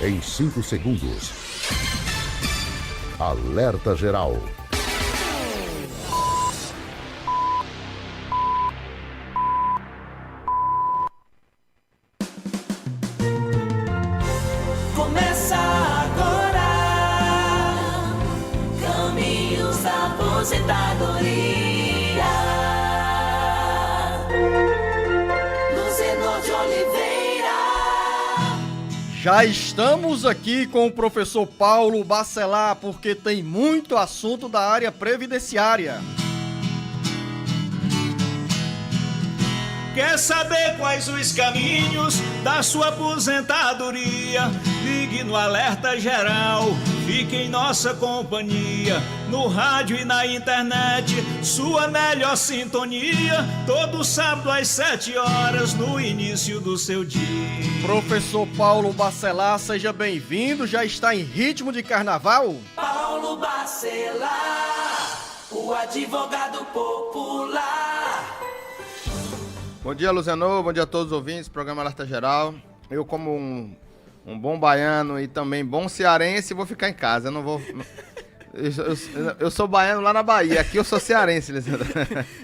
Em 5 segundos. Alerta geral. Começa agora, Caminhos da Aposentadoria. Luzenor de Oliveira. Já estamos aqui com o professor Paulo Bacelar, porque tem muito assunto da área previdenciária. Quer saber quais os caminhos da sua aposentadoria? Ligue no Alerta Geral, fique em nossa companhia. No rádio e na internet, sua melhor sintonia. Todo sábado às 7 horas, no início do seu dia. Professor Paulo Bacelar, seja bem-vindo. Já está em ritmo de carnaval? Paulo Bacelar, o advogado popular. Bom dia, Luzenor. Bom dia a todos os ouvintes do programa Alerta Geral. Eu, como um bom baiano e também bom cearense, vou ficar em casa. Eu não vou... Eu sou baiano lá na Bahia, aqui eu sou cearense, Luzenor.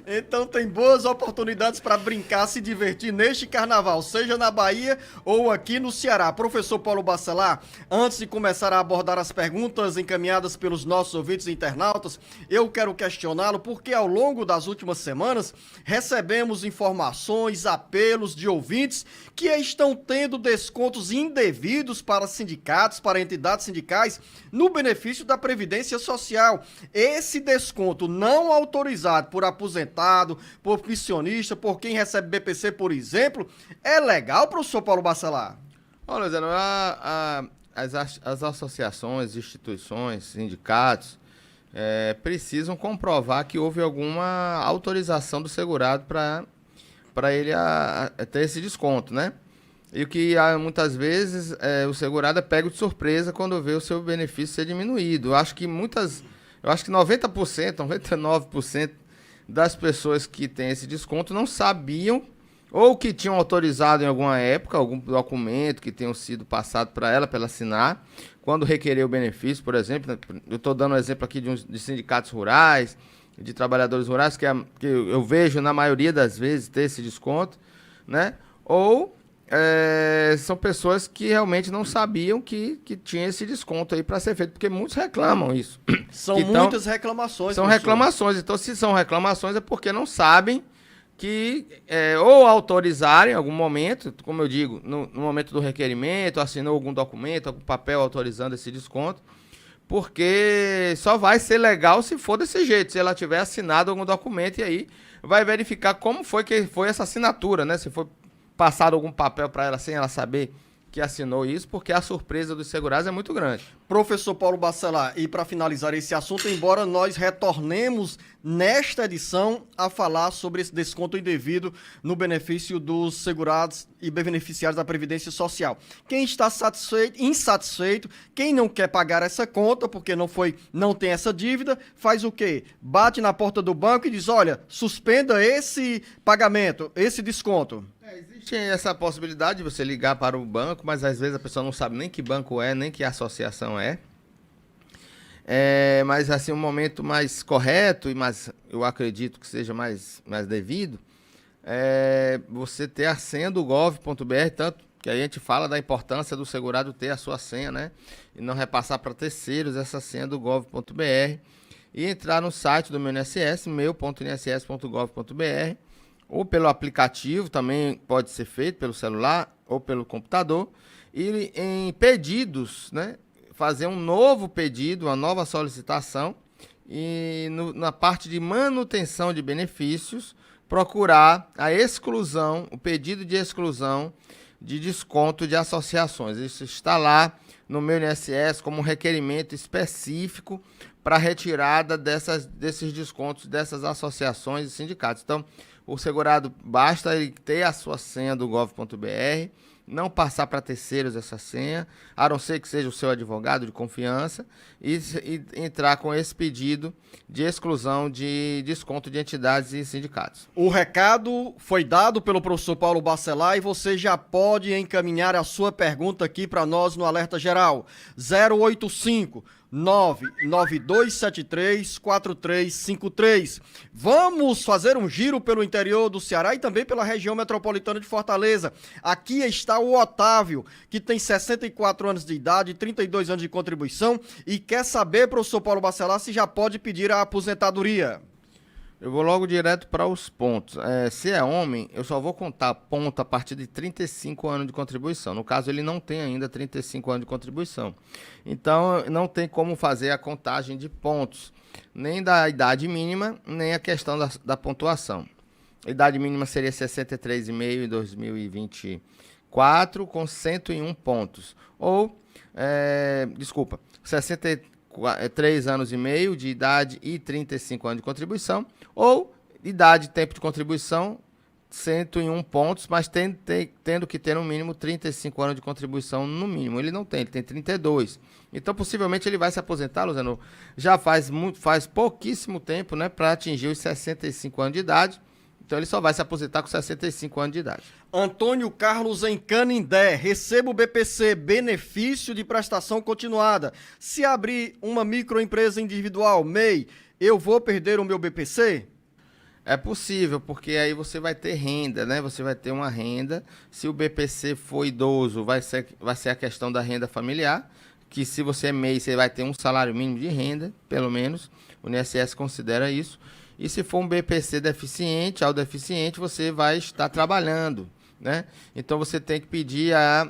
Então tem boas oportunidades para brincar, se divertir neste carnaval, seja na Bahia ou aqui no Ceará. Professor Paulo Bacelar, antes de começar a abordar as perguntas encaminhadas pelos nossos ouvintes e internautas, eu quero questioná-lo porque ao longo das últimas semanas recebemos informações, apelos de ouvintes que estão tendo descontos indevidos para sindicatos, para entidades sindicais, no benefício da Previdência Social. Esse desconto não autorizado por aposentado, por pensionista, por quem recebe BPC, por exemplo, é legal, professor Paulo Bacelar? Olha, Zé, as associações, instituições, sindicatos precisam comprovar que houve alguma autorização do segurado para ele ter esse desconto, né? E o que muitas vezes o segurado é pego de surpresa quando vê o seu benefício ser diminuído. Eu acho que 90%, 99% das pessoas que têm esse desconto não sabiam ou que tinham autorizado em alguma época, algum documento que tenham sido passado para ela assinar, quando requerer o benefício, por exemplo. Eu estou dando um exemplo aqui de sindicatos rurais, de trabalhadores rurais, que eu vejo na maioria das vezes ter esse desconto, né? Ou são pessoas que realmente não sabiam que tinha esse desconto aí para ser feito, porque muitos reclamam isso. São muitas reclamações. São professor. reclamações. Então, se são reclamações, é porque não sabem que ou autorizarem em algum momento, como eu digo, no momento do requerimento, assinou algum documento, algum papel autorizando esse desconto, porque só vai ser legal se for desse jeito, se ela tiver assinado algum documento, e aí vai verificar como foi que foi essa assinatura, né? Se foi passado algum papel para ela sem ela saber que assinou isso, porque a surpresa dos segurados é muito grande. Professor Paulo Bacelar, e para finalizar esse assunto, embora nós retornemos nesta edição a falar sobre esse desconto indevido no benefício dos segurados e beneficiários da Previdência Social. Quem está satisfeito, insatisfeito, quem não quer pagar essa conta, porque não tem essa dívida, faz o quê? Bate na porta do banco e diz, olha, suspenda esse pagamento, esse desconto. Existe essa possibilidade de você ligar para o banco, mas às vezes a pessoa não sabe nem que banco é, nem que associação é. Mas assim, um momento mais correto, mas eu acredito que seja mais devido, você ter a senha do gov.br, tanto que a gente fala da importância do segurado ter a sua senha, né? E não repassar para terceiros essa senha do gov.br, e entrar no site do meu INSS, meu.inss.gov.br, ou pelo aplicativo, também pode ser feito pelo celular ou pelo computador, e em pedidos, né, fazer um novo pedido, uma nova solicitação, e na parte de manutenção de benefícios, procurar a exclusão, o pedido de exclusão de desconto de associações. Isso está lá no meu INSS como um requerimento específico para retirada desses descontos dessas associações e sindicatos. Então, o segurado basta ele ter a sua senha do gov.br, não passar para terceiros essa senha, a não ser que seja o seu advogado de confiança, e entrar com esse pedido de exclusão de desconto de entidades e sindicatos. O recado foi dado pelo professor Paulo Bacelar e você já pode encaminhar a sua pergunta aqui para nós no Alerta Geral. 085 992734353. Vamos fazer um giro pelo interior do Ceará e também pela região metropolitana de Fortaleza. Aqui está o Otávio, que tem 64 anos de idade, 32 anos de contribuição e quer saber, professor Paulo Bacelar, se já pode pedir a aposentadoria. Eu vou logo direto para os pontos. Se é homem, eu só vou contar ponto a partir de 35 anos de contribuição. No caso, ele não tem ainda 35 anos de contribuição. Então, não tem como fazer a contagem de pontos, nem da idade mínima, nem a questão da pontuação. A idade mínima seria 63,5 em 2024, com 101 pontos. Ou, 63 anos e meio de idade e 35 anos de contribuição, ou idade e tempo de contribuição, 101 pontos, mas tendo que ter no mínimo 35 anos de contribuição no mínimo. Ele não tem, ele tem 32. Então, possivelmente, ele vai se aposentar, Luciano, já faz pouquíssimo tempo, né, para atingir os 65 anos de idade. Então, ele só vai se aposentar com 65 anos de idade. Antônio Carlos em Canindé, recebo o BPC, benefício de prestação continuada. Se abrir uma microempresa individual, MEI, eu vou perder o meu BPC? É possível, porque aí você vai ter renda, né? Você vai ter uma renda. Se o BPC for idoso, vai ser a questão da renda familiar, que se você é MEI, você vai ter um salário mínimo de renda, pelo menos. O INSS considera isso. E se for um BPC deficiente, ao deficiente, você vai estar trabalhando, né? Então você tem que pedir a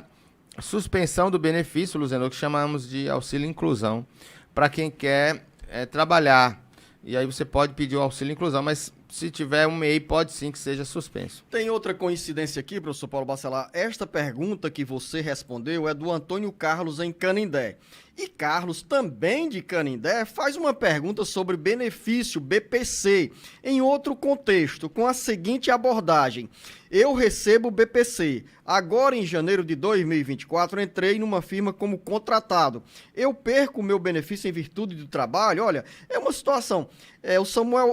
suspensão do benefício, Luciano, que chamamos de auxílio inclusão, para quem quer trabalhar. E aí você pode pedir o auxílio inclusão, mas se tiver um MEI, pode sim que seja suspenso. Tem outra coincidência aqui, professor Paulo Bacelar. Esta pergunta que você respondeu é do Antônio Carlos em Canindé. E Carlos, também de Canindé, faz uma pergunta sobre benefício BPC, em outro contexto, com a seguinte abordagem. Eu recebo BPC. Agora, em janeiro de 2024, entrei numa firma como contratado. Eu perco o meu benefício em virtude do trabalho? Olha, é uma situação.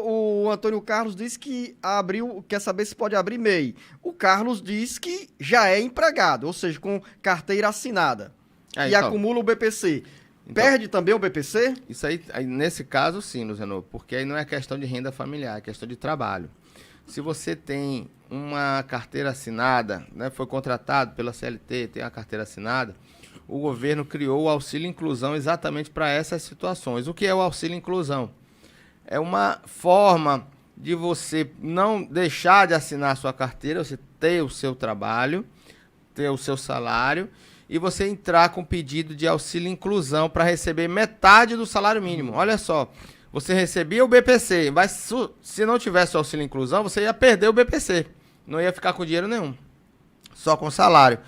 O Antônio Carlos diz que quer saber se pode abrir MEI. O Carlos diz que já é empregado, ou seja, com carteira assinada. E acumula o BPC. Perde também o BPC? Isso aí, nesse caso, sim, Luciano, porque aí não é questão de renda familiar, é questão de trabalho. Se você tem uma carteira assinada, né, foi contratado pela CLT, tem uma carteira assinada, o governo criou o auxílio inclusão exatamente para essas situações. O que é o auxílio inclusão? É uma forma de você não deixar de assinar a sua carteira, você ter o seu trabalho, ter o seu salário, e você entrar com pedido de auxílio inclusão para receber metade do salário mínimo. Olha só, você recebia o BPC, mas se não tivesse o auxílio inclusão, você ia perder o BPC. Não ia ficar com dinheiro nenhum, só com salário.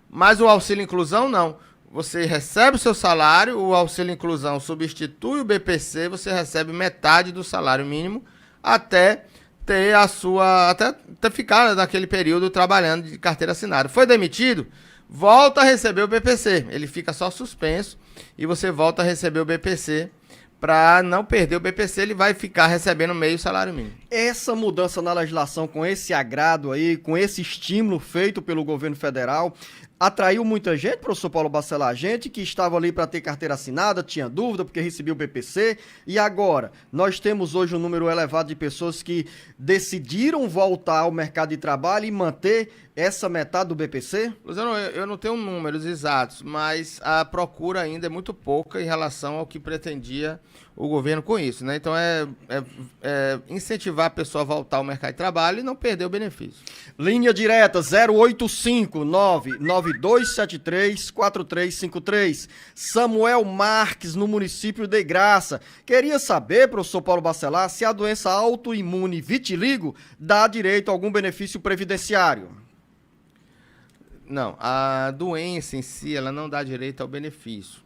Mas o auxílio inclusão não. Você recebe o seu salário, o auxílio inclusão substitui o BPC, você recebe metade do salário mínimo até ter até ficar naquele período trabalhando de carteira assinada. Foi demitido? Volta a receber o BPC. Ele fica só suspenso e você volta a receber o BPC. Para não perder o BPC, ele vai ficar recebendo meio salário mínimo. Essa mudança na legislação, com esse agrado aí, com esse estímulo feito pelo governo federal, atraiu muita gente, professor Paulo Bacelar, gente que estava ali para ter carteira assinada, tinha dúvida porque recebia o BPC, e agora nós temos hoje um número elevado de pessoas que decidiram voltar ao mercado de trabalho e manter essa metade do BPC? Luciano, eu não tenho números exatos, mas a procura ainda é muito pouca em relação ao que pretendia o governo com isso, né? Então é incentivar a pessoa a voltar ao mercado de trabalho e não perder o benefício. Linha direta 085-99273-4353. Samuel Marques, no município de Graça. Queria saber, professor Paulo Bacelar, se a doença autoimune vitiligo dá direito a algum benefício previdenciário. Não, a doença em si, ela não dá direito ao benefício.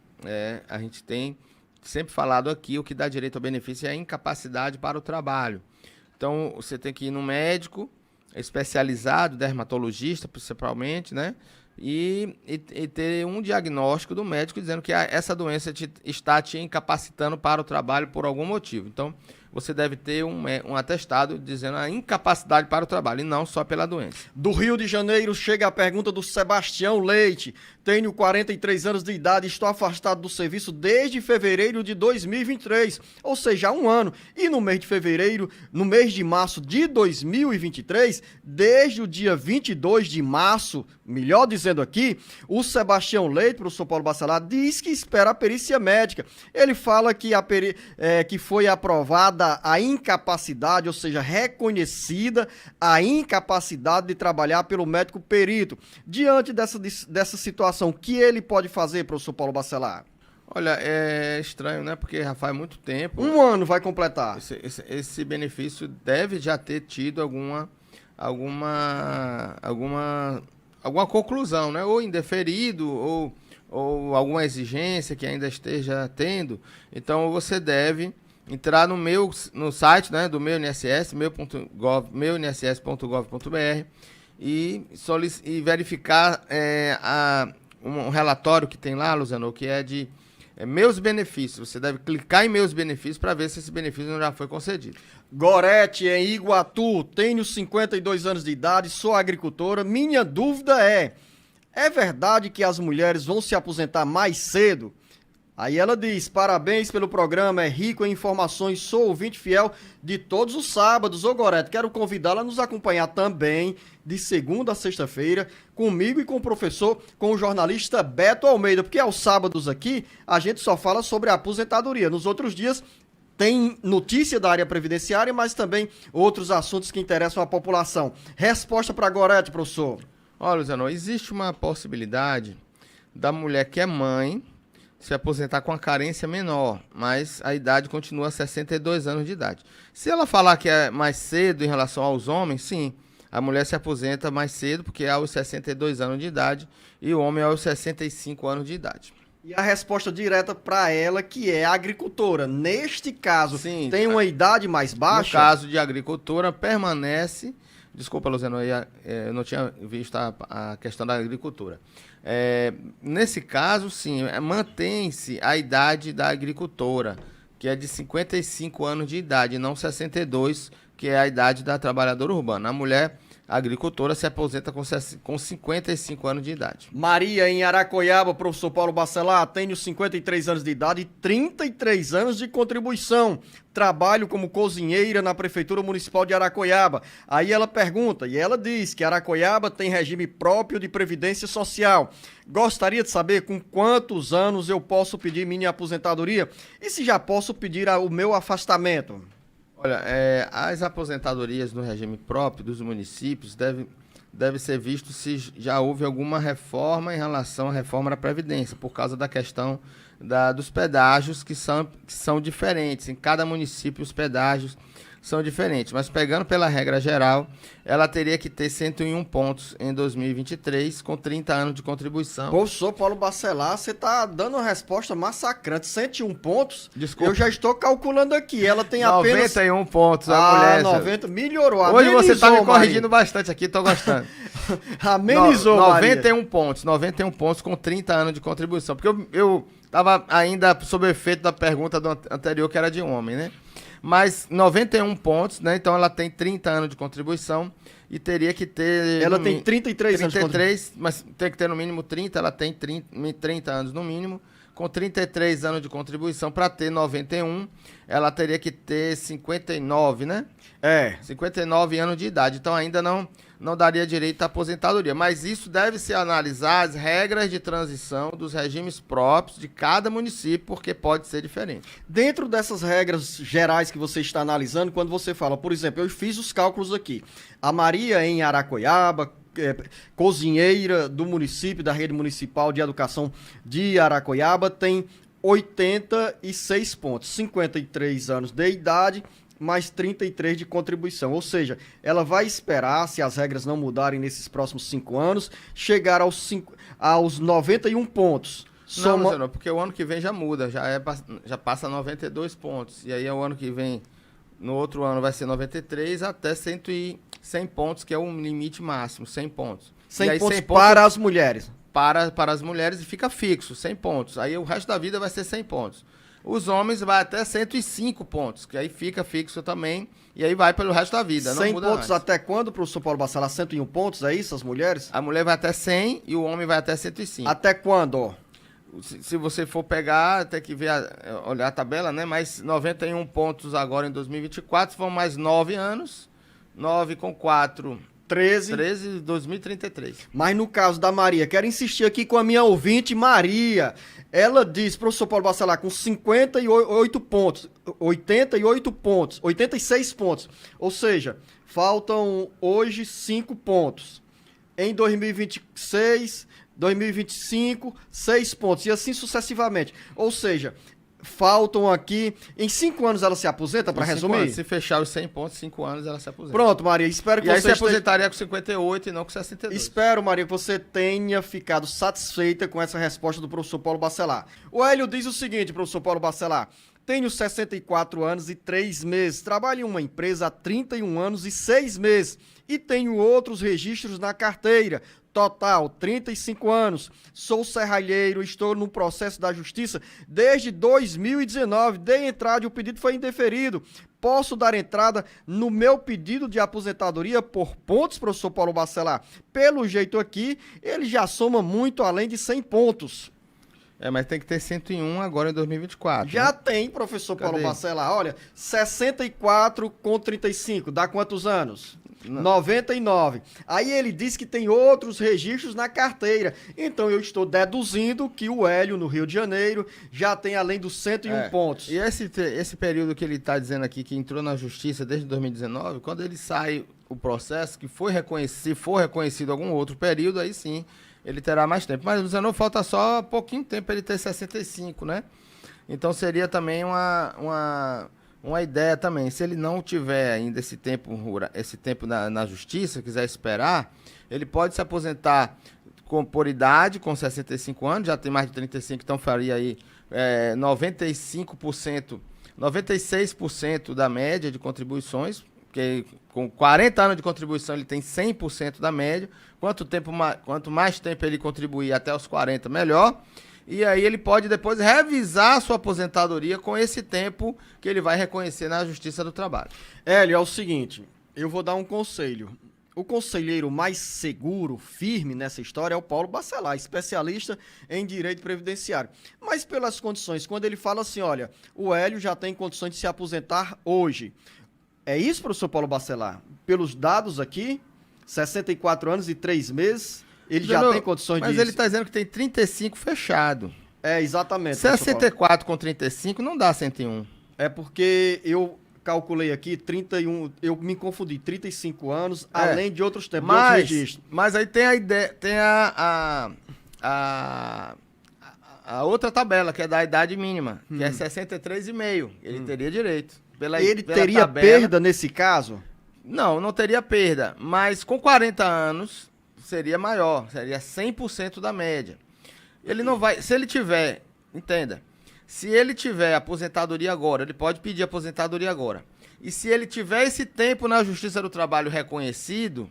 A gente tem sempre falado aqui, o que dá direito ao benefício é a incapacidade para o trabalho. Então, você tem que ir no médico especializado, dermatologista principalmente, né? e ter um diagnóstico do médico dizendo que essa doença está te incapacitando para o trabalho por algum motivo. Então, você deve ter um atestado dizendo a incapacidade para o trabalho, e não só pela doença. Do Rio de Janeiro chega a pergunta do Sebastião Leite. Tenho 43 anos de idade e estou afastado do serviço desde fevereiro de 2023, ou seja, há um ano. E no mês de março de 2023, desde o dia 22 de março, melhor dizendo aqui, o Sebastião Leite, professor Paulo Bacelar, diz que espera a perícia médica. Ele fala que, que foi aprovada a incapacidade, ou seja, reconhecida a incapacidade de trabalhar pelo médico perito. Diante dessa situação, o que ele pode fazer, professor Paulo Bacelar? Olha, é estranho, né? Porque já faz muito tempo. Um ano vai completar. Esse benefício deve já ter tido alguma conclusão, né? Ou indeferido, ou alguma exigência que ainda esteja tendo. Então, você deve entrar no site, né, do meu INSS, meuinss.gov.br e verificar um relatório que tem lá, Luciano, que é de meus benefícios. Você deve clicar em meus benefícios para ver se esse benefício não já foi concedido. Gorete, em Iguatu, tenho 52 anos de idade, sou agricultora. Minha dúvida é verdade que as mulheres vão se aposentar mais cedo? Aí ela diz, parabéns pelo programa, é rico em informações, sou ouvinte fiel de todos os sábados. Ô Gorete, quero convidá-la a nos acompanhar também, de segunda a sexta-feira, comigo e com o professor, com o jornalista Beto Almeida, porque aos sábados aqui a gente só fala sobre a aposentadoria. Nos outros dias tem notícia da área previdenciária, mas também outros assuntos que interessam a população. Resposta para Gorete, professor. Olha, Luciano, existe uma possibilidade da mulher que é mãe se aposentar com a carência menor, mas a idade continua 62 anos de idade. Se ela falar que é mais cedo em relação aos homens, sim, a mulher se aposenta mais cedo, porque é aos 62 anos de idade, e o homem é aos 65 anos de idade. E a resposta direta para ela, que é agricultora. Neste caso, sim, tem uma idade mais baixa? No caso de agricultora, permanece... Desculpa, Luciano, eu não tinha visto a questão da agricultura. Nesse caso, sim, mantém-se a idade da agricultora, que é de 55 anos de idade, não 62, que é a idade da trabalhadora urbana. A mulher agricultora se aposenta com 55 anos de idade. Maria, em Aracoiaba, professor Paulo Bacelar, tenho 53 anos de idade e 33 anos de contribuição. Trabalho como cozinheira na Prefeitura Municipal de Aracoiaba. Aí ela pergunta, e ela diz que Aracoiaba tem regime próprio de previdência social. Gostaria de saber com quantos anos eu posso pedir minha aposentadoria e se já posso pedir o meu afastamento. Olha, as aposentadorias no regime próprio dos municípios deve ser visto se já houve alguma reforma em relação à reforma da Previdência, por causa da questão dos pedágios que são diferentes. Em cada município os pedágios são diferentes, mas pegando pela regra geral, ela teria que ter 101 pontos em 2023, com 30 anos de contribuição. Professor Paulo Bacelar, você está dando uma resposta massacrante. 101 pontos? Desculpa. Eu já estou calculando aqui. Ela tem apenas... 91 pontos, a mulher. 90, melhorou. Hoje amenizou, você está me corrigindo Maria. bastante aqui, estou gostando. Amenizou, 91 pontos, 91 pontos com 30 anos de contribuição. Porque eu estava ainda sob o efeito da pergunta anterior, que era de homem, né? Mas 91 pontos, né? Então ela tem 30 anos de contribuição e teria que ter... Ela tem 33 anos de contribuição. Mas tem que ter no mínimo 30, ela tem 30 anos no mínimo. Com 33 anos de contribuição, para ter 91, ela teria que ter 59, né? 59 anos de idade. Então ainda não daria direito à aposentadoria. Mas isso deve-se analisar as regras de transição dos regimes próprios de cada município, porque pode ser diferente. Dentro dessas regras gerais que você está analisando, quando você fala, por exemplo, eu fiz os cálculos aqui. A Maria em Aracoiaba, cozinheira do município, da rede municipal de educação de Aracoiaba, tem 86 pontos, 53 anos de idade, mais 33 de contribuição. Ou seja, ela vai esperar, se as regras não mudarem nesses próximos 5 anos, chegar aos 91 pontos. Não, porque o ano que vem já muda, já passa 92 pontos. E aí o ano que vem, no outro ano vai ser 93 até 100 pontos, que é o limite máximo, 100 pontos. 100 E aí, pontos 100 pontos para as mulheres. para as mulheres e fica fixo, 100 pontos. Aí o resto da vida vai ser 100 pontos. Os homens vai até 105 pontos, que aí fica fixo também, e aí vai pelo resto da vida, não 100 muda pontos mais. até quando, professor Paulo Bacelar? 101 pontos, é isso, as mulheres? A mulher vai até 100 e o homem vai até 105. Até quando? Se você for pegar, tem que ver, olhar a tabela, né? Mais 91 pontos agora em 2024, vão mais 9 anos. 9 com 4, 13, 2033. Mas no caso da Maria, quero insistir aqui com a minha ouvinte, Maria. Ela diz, professor Paulo Bacelar, com 58 pontos, 88 pontos, 86 pontos. Ou seja, faltam hoje 5 pontos. Em 2026, 2025, 6 pontos. E assim sucessivamente. Ou seja, faltam aqui... Em 5 anos ela se aposenta, para Em 5 resumir? anos, se fechar os 100 pontos, 5 anos ela se aposenta. Pronto, Maria, espero que E aí você se esteja... aposentaria com 58 e não com 62. Espero, Maria, que você tenha ficado satisfeita com essa resposta do professor Paulo Bacelar. O Hélio diz o seguinte, professor Paulo Bacelar. Tenho 64 anos e 3 meses. Trabalho em uma empresa há 31 anos e 6 meses. E tenho outros registros na carteira. Total, 35 anos. Sou serralheiro, estou no processo da justiça desde 2019. Dei entrada e o pedido foi indeferido. Posso dar entrada no meu pedido de aposentadoria por pontos, professor Paulo Bacelar? Pelo jeito aqui, ele já soma muito além de 100 pontos. Mas tem que ter 101 agora em 2024. Já né? tem, professor Cadê? Paulo Bacelar. Olha, 64 com 35, dá quantos anos? Não. 99. Aí ele diz que tem outros registros na carteira. Então eu estou deduzindo que o Hélio, no Rio de Janeiro, já tem além dos 101 pontos. E esse período que ele está dizendo aqui, que entrou na justiça desde 2019, quando ele sai o processo, que foi reconhecido, se for reconhecido algum outro período, aí sim, ele terá mais tempo. Mas o 19 falta só pouquinho tempo para ele ter 65, né? Então seria também uma ideia também. Se ele não tiver ainda esse tempo na justiça, quiser esperar, ele pode se aposentar por idade, com 65 anos, já tem mais de 35, então faria aí 96% da média de contribuições, porque com 40 anos de contribuição ele tem 100% da média. Quanto mais tempo ele contribuir até os 40, melhor. E aí ele pode depois revisar a sua aposentadoria com esse tempo que ele vai reconhecer na Justiça do Trabalho. Hélio, é o seguinte, eu vou dar um conselho. O conselheiro mais seguro, firme nessa história é o Paulo Bacelar, especialista em direito previdenciário. Mas pelas condições, quando ele fala assim, olha, o Hélio já tem condições de se aposentar hoje. É isso, professor Paulo Bacelar? Pelos dados aqui, 64 anos e 3 meses... Ele já tem condições de... Mas ele está dizendo que tem 35 fechado. É, exatamente. 64 com 35 não dá 101. É porque eu calculei aqui 31... Eu me confundi, 35 anos, além de outros tempos, de outros registros. Mas aí tem a ideia... Tem a outra tabela, que é da idade mínima, que é 63,5. Ele teria direito. Ele pela teria tabela, perda nesse caso? Não teria perda. Mas com 40 anos... seria maior, seria 100% da média. Ele não vai, se ele tiver, entenda, se ele tiver aposentadoria agora, ele pode pedir aposentadoria agora. E se ele tiver esse tempo na Justiça do Trabalho reconhecido,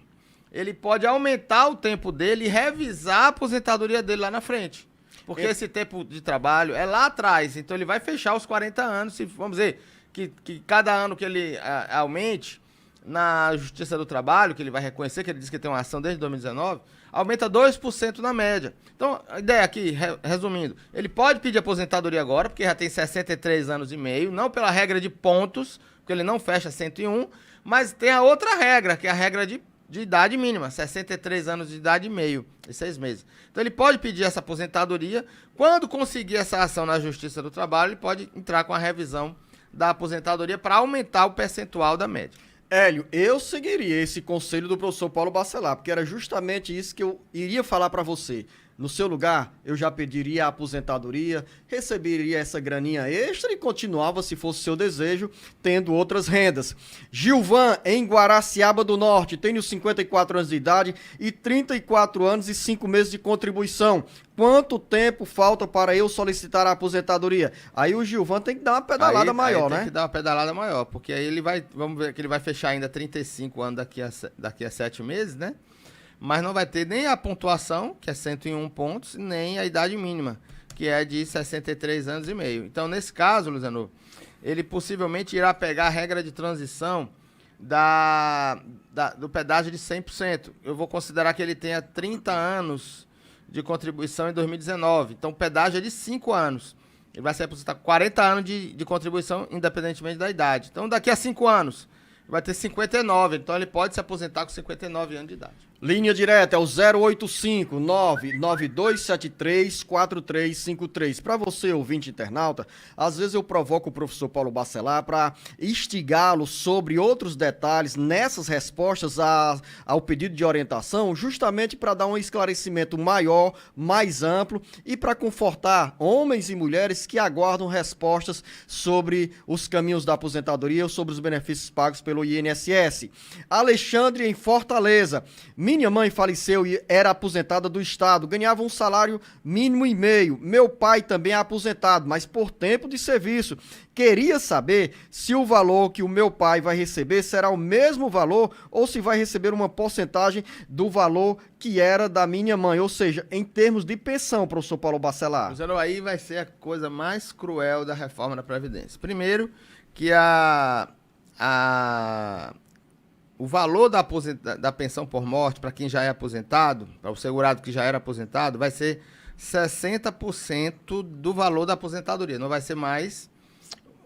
ele pode aumentar o tempo dele e revisar a aposentadoria dele lá na frente. Porque esse tempo de trabalho é lá atrás, então ele vai fechar os 40 anos, se, vamos dizer, que cada ano que ele aumente, na Justiça do Trabalho, que ele vai reconhecer, que ele diz que tem uma ação desde 2019, aumenta 2% na média. Então, a ideia aqui, resumindo, ele pode pedir aposentadoria agora, porque já tem 63 anos e meio, não pela regra de pontos, porque ele não fecha 101, mas tem a outra regra, que é a regra de idade mínima, 63 anos de idade e meio, e 6 meses. Então, ele pode pedir essa aposentadoria, quando conseguir essa ação na Justiça do Trabalho, ele pode entrar com a revisão da aposentadoria para aumentar o percentual da média. Hélio, eu seguiria esse conselho do professor Paulo Bacelar, porque era justamente isso que eu iria falar para você. No seu lugar, eu já pediria a aposentadoria, receberia essa graninha extra e continuava, se fosse seu desejo, tendo outras rendas. Gilvan, em Guaraciaba do Norte, tenho 54 anos de idade e 34 anos e 5 meses de contribuição. Quanto tempo falta para eu solicitar a aposentadoria? Aí o Gilvan tem que dar uma pedalada maior, né? Tem que dar uma pedalada maior, porque aí ele vai, vamos ver que ele vai fechar ainda 35 anos daqui a 7 meses, né? mas não vai ter nem a pontuação, que é 101 pontos, nem a idade mínima, que é de 63 anos e meio. Então, nesse caso, Luciano, ele possivelmente irá pegar a regra de transição do pedágio de 100%. Eu vou considerar que ele tenha 30 anos de contribuição em 2019. Então, o pedágio é de 5 anos. Ele vai se aposentar com 40 anos de contribuição, independentemente da idade. Então, daqui a 5 anos, vai ter 59. Então, ele pode se aposentar com 59 anos de idade. Linha direta é o 085-99273-4353. Para você, ouvinte internauta, às vezes eu provoco o professor Paulo Bacelar para instigá-lo sobre outros detalhes nessas respostas ao pedido de orientação, justamente para dar um esclarecimento maior, mais amplo e para confortar homens e mulheres que aguardam respostas sobre os caminhos da aposentadoria ou sobre os benefícios pagos pelo INSS. Alexandre, em Fortaleza. Minha mãe faleceu e era aposentada do Estado, ganhava um salário mínimo e meio. Meu pai também é aposentado, mas por tempo de serviço. Queria saber se o valor que o meu pai vai receber será o mesmo valor ou se vai receber uma porcentagem do valor que era da minha mãe, ou seja, em termos de pensão, professor Paulo Bacelar. Luciano, aí vai ser a coisa mais cruel da reforma da Previdência. Primeiro, que o valor da pensão por morte, para quem já é aposentado, para o segurado que já era aposentado, vai ser 60% do valor da aposentadoria. Não vai ser mais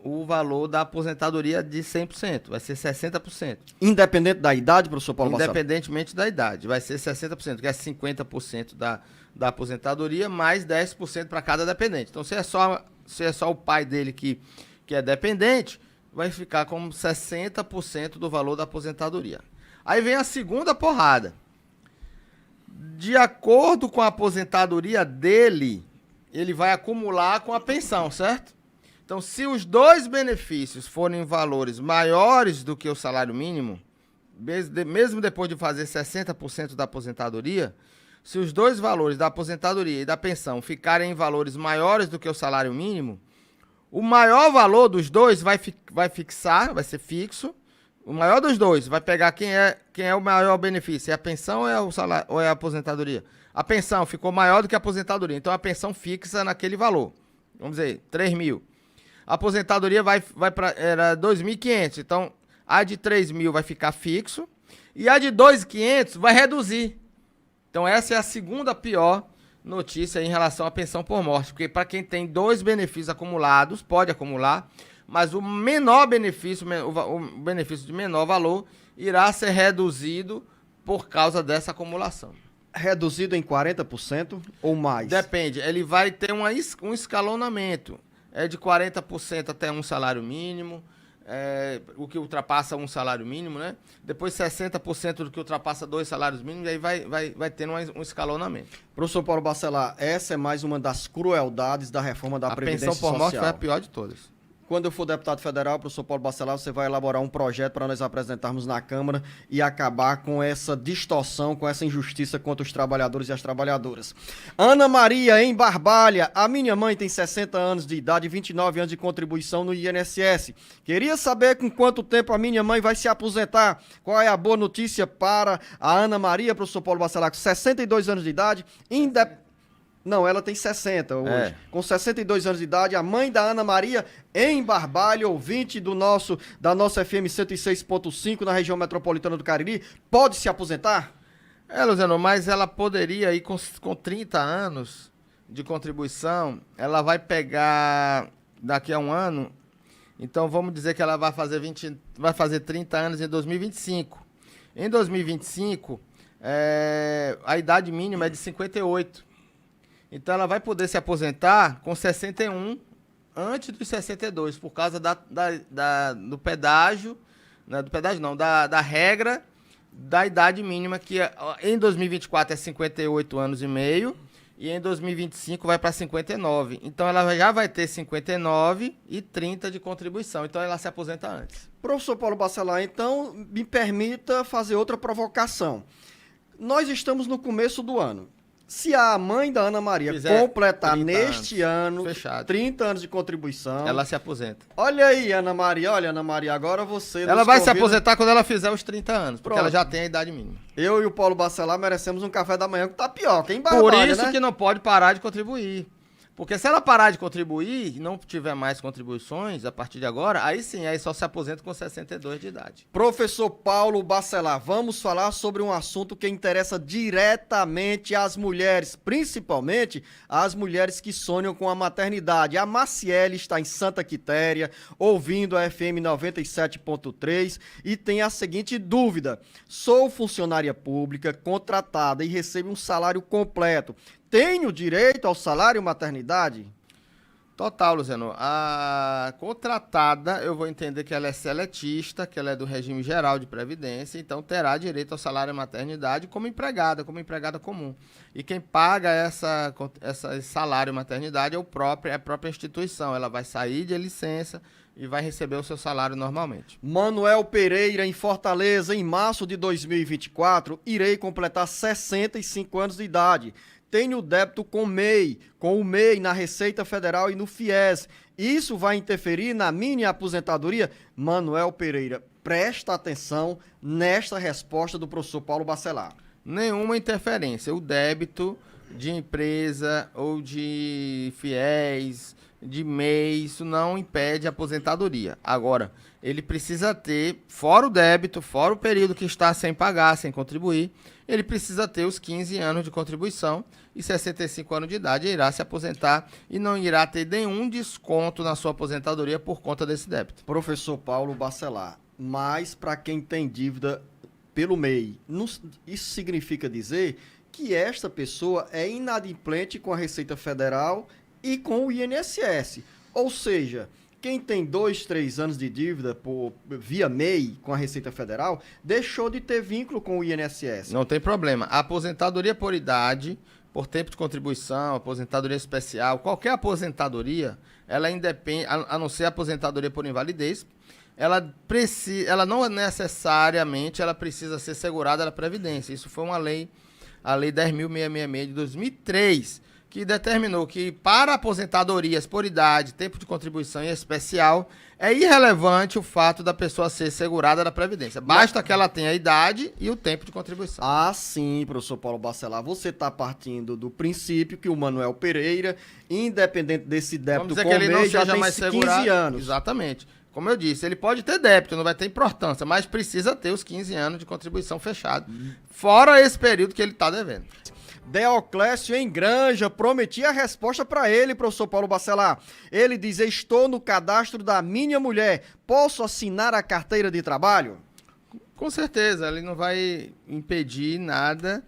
o valor da aposentadoria de 100%, vai ser 60%. Independente da idade, professor Paulo Bacelar? Independentemente da idade, vai ser 60%, que é 50% da aposentadoria, mais 10% para cada dependente. Então, se é só o pai dele que é dependente, vai ficar como 60% do valor da aposentadoria. Aí vem a segunda porrada. De acordo com a aposentadoria dele, ele vai acumular com a pensão, certo? Então, se os dois benefícios forem valores maiores do que o salário mínimo, mesmo depois de fazer 60% da aposentadoria, se os dois valores da aposentadoria e da pensão ficarem em valores maiores do que o salário mínimo, o maior valor dos dois vai fixar, vai ser fixo. O maior dos dois vai pegar quem é o maior benefício. É a pensão ou é o salário, ou é a aposentadoria? A pensão ficou maior do que a aposentadoria. Então, a pensão fixa naquele valor. Vamos dizer, 3 mil. A aposentadoria era 2.500. Então, a de 3 mil vai ficar fixo. E a de 2.500 vai reduzir. Então, essa é a segunda pior notícia em relação à pensão por morte, porque para quem tem dois benefícios acumulados, pode acumular, mas o menor benefício, o benefício de menor valor, irá ser reduzido por causa dessa acumulação. Reduzido em 40% ou mais? Depende, ele vai ter um escalonamento, é de 40% até um salário mínimo, o que ultrapassa um salário mínimo, né? Depois 60% do que ultrapassa 2 salários mínimos, e aí vai tendo um escalonamento. Professor Paulo Bacelar, essa é mais uma das crueldades da reforma da Previdência Social. A pensão por morte foi a pior de todas. Quando eu for deputado federal, professor Paulo Bacelar, você vai elaborar um projeto para nós apresentarmos na Câmara e acabar com essa distorção, com essa injustiça contra os trabalhadores e as trabalhadoras. Ana Maria, em Barbalha. A minha mãe tem 60 anos de idade e 29 anos de contribuição no INSS. Queria saber com quanto tempo a minha mãe vai se aposentar. Qual é a boa notícia para a Ana Maria, professor Paulo Bacelar, com 62 anos de idade, Não, ela tem 60 hoje. Com 62 anos de idade, a mãe da Ana Maria, em Barbalha, ouvinte da nossa FM 106.5 na região metropolitana do Cariri, pode se aposentar? Luciano, mas ela poderia ir com 30 anos de contribuição, ela vai pegar daqui a um ano, então vamos dizer que ela vai fazer 30 anos em 2025. Em 2025, a idade mínima é de 58. Então, ela vai poder se aposentar com 61 antes dos 62, por causa do pedágio, da regra da idade mínima, que em 2024 é 58 anos e meio, e em 2025 vai para 59. Então, ela já vai ter 59 e 30 de contribuição. Então, ela se aposenta antes. Professor Paulo Bacelar, então, me permita fazer outra provocação. Nós estamos no começo do ano. Se a mãe da Ana Maria Fizer completar 30 neste ano fechado. 30 anos de contribuição... Ela se aposenta. Olha aí, Ana Maria, agora você... Ela nos vai se convida- aposentar quando ela fizer os 30 anos, porque Pronto. ela já tem a idade mínima. Eu e o Paulo Bacelar merecemos um café da manhã com tapioca, hein, Por Barbalha, isso né? que não pode parar de contribuir. Porque se ela parar de contribuir e não tiver mais contribuições a partir de agora, aí sim, aí só se aposenta com 62 de idade. Professor Paulo Bacelar, vamos falar sobre um assunto que interessa diretamente às mulheres, principalmente às mulheres que sonham com a maternidade. A Maciele está em Santa Quitéria, ouvindo a FM 97.3 e tem a seguinte dúvida: sou funcionária pública, contratada e recebo um salário completo. Tenho direito ao salário maternidade? Total, Luciano. A contratada, eu vou entender que ela é seletista, que ela é do regime geral de previdência, então terá direito ao salário maternidade como empregada comum. E quem paga esse salário maternidade é a própria instituição. Ela vai sair de licença e vai receber o seu salário normalmente. Manuel Pereira, em Fortaleza, em março de 2024, irei completar 65 anos de idade. Tenho débito com o MEI na Receita Federal e no FIES. Isso vai interferir na minha aposentadoria? Manuel Pereira, presta atenção nesta resposta do professor Paulo Bacelar. Nenhuma interferência. O débito de empresa ou de FIES, de MEI, isso não impede a aposentadoria. Agora, ele precisa ter, fora o débito, fora o período que está sem pagar, sem contribuir, ele precisa ter os 15 anos de contribuição e 65 anos de idade, irá se aposentar e não irá ter nenhum desconto na sua aposentadoria por conta desse débito. Professor Paulo Bacelar, mas para quem tem dívida pelo MEI, isso significa dizer que esta pessoa é inadimplente com a Receita Federal e com o INSS. Ou seja, quem tem 2, 3 anos de dívida via MEI com a Receita Federal, deixou de ter vínculo com o INSS. Não tem problema. A aposentadoria por idade, por tempo de contribuição, aposentadoria especial, qualquer aposentadoria, ela independe, a não ser a aposentadoria por invalidez, ela não necessariamente ela precisa ser segurada da Previdência. Isso foi uma lei, a Lei 10.666 de 2003, que determinou que para aposentadorias por idade, tempo de contribuição e especial, é irrelevante o fato da pessoa ser segurada da Previdência. Basta que ela tenha a idade e o tempo de contribuição. Ah, sim, professor Paulo Bacelar, você está partindo do princípio que o Manuel Pereira, independente desse débito Vamos dizer que ele não MEI, já seja tem mais 15 segurado. anos. Exatamente. Como eu disse, ele pode ter débito, não vai ter importância, mas precisa ter os 15 anos de contribuição fechado, fora esse período que ele está devendo. Deoclésio em Granja, prometi a resposta para ele, professor Paulo Bacelar. Ele diz: estou no cadastro da minha mulher, posso assinar a carteira de trabalho? Com certeza, ele não vai impedir nada